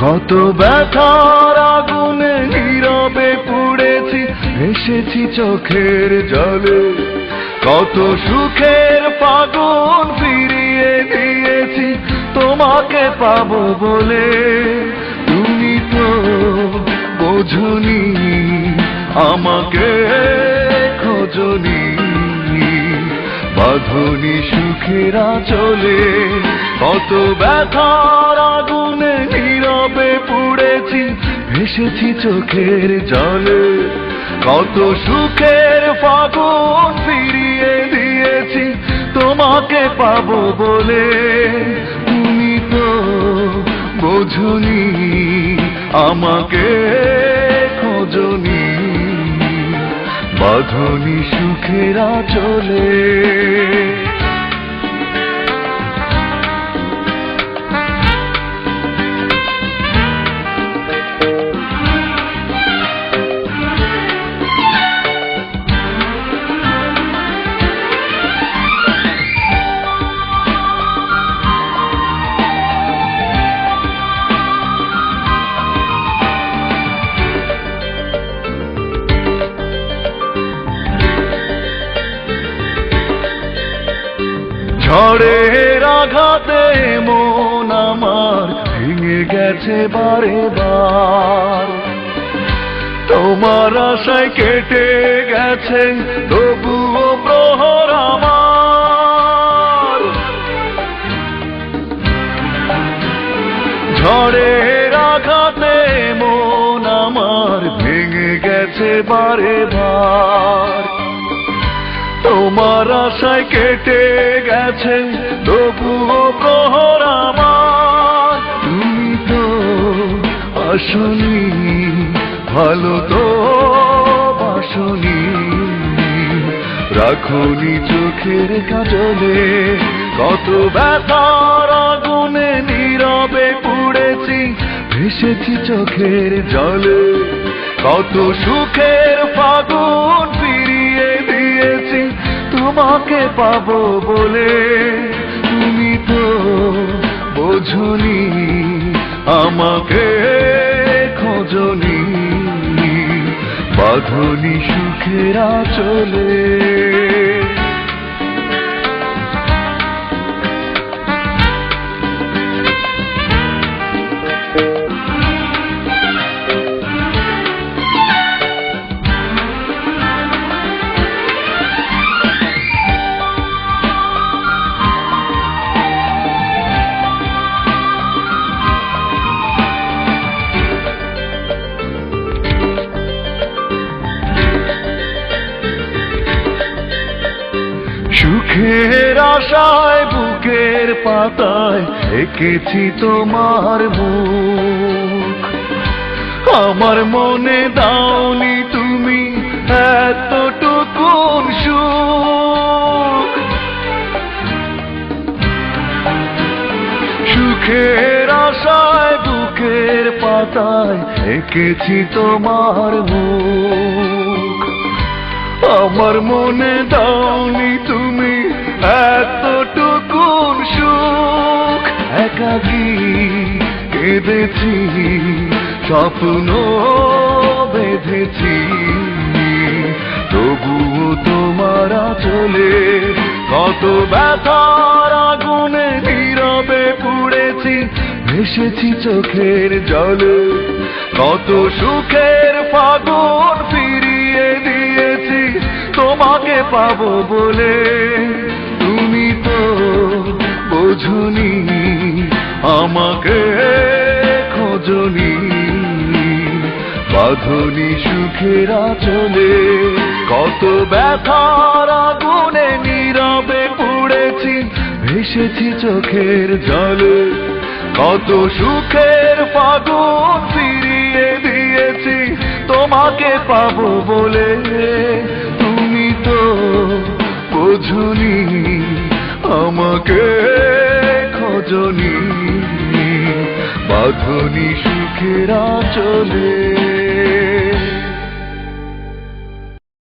কত ব্যথার আগুনে নীরবে পুড়েছি, এসেছি চোখের জলে। কত সুখের ফাগুন ফিরিয়ে দিয়েছি তোমাকে পাবো বলে। তুমি তো বোঝনি, আমাকে খোঁজনি, বাঁধনি সুখের আঁচলে। কত ব্যথার আগুনে নীরবে পুড়েছি, ভেসেছি চোখের জলে। কত সুখের ফাগুন ফিরিয়ে দিয়েছি তোমাকে পাবো বলে। তুমি তো বোঝনি, আমাকে খোঁজনি, বাঁধনি সুখের আঁচলে। ঝড়ের আঘাতে মন আমার ভেঙে গেছে বারে বার। তোমার আশায় কেটে গেছে তবুও প্রহর আমার। ঝড়ের আঘাতে মন আমার ভেঙে গেছে বারে বার। তোমার আশায় কেটে গেছে তবুও প্রহর আমার। তুমি তো আসনি, ভালো তো বাসনি, রাখনি চোখের কাজলে। কত ব্যথার আগুনে নীরবে পুড়েছি, ভেসেছি চোখের জলে। কত সুখের ফাগুন ফিরিয়ে দিয়েছি তোমাকে পাবো বলে। তুমি তো বোঝনি, আমাকে খোঁজনি, বাঁধনি সুখের আঁচলে। সুখের আশায় বুকের পাতায় এঁকেছি তোমার মুখ। আমার মনে দাওনি তুমি এতটুকুন সুখ। সুখের আশায় বুকের পাতায় এঁকেছি তোমার মুখ। আমার মনে দাওনি তুমি এতটুকুন সুখ। একাকী কেঁদেছি, স্বপ্ন বেঁধেছি, তবুও তোমার আঁচলে। কত ব্যথার আগুনে নীরবে পুড়েছি, ভেসেছি চোখের জলে। কত সুখের ফাগুন ফিরিয়ে দিয়েছি তোমাকে পাবো বলে। তুমি তো বোঝনি, আমাকে খোঁজনি, বাঁধনি সুখের আঁচলে। কত ব্যথার আগুনে নীরবে পুড়েছি, ভেসেছি চোখের জলে। কত সুখের ফাগুন ফিরিয়ে দিয়েছি তোমাকে পাবো বলে। তুমি তো বোঝনি, আমাকে খোঁজনি, বাঁধনি সুখের আঁচলে।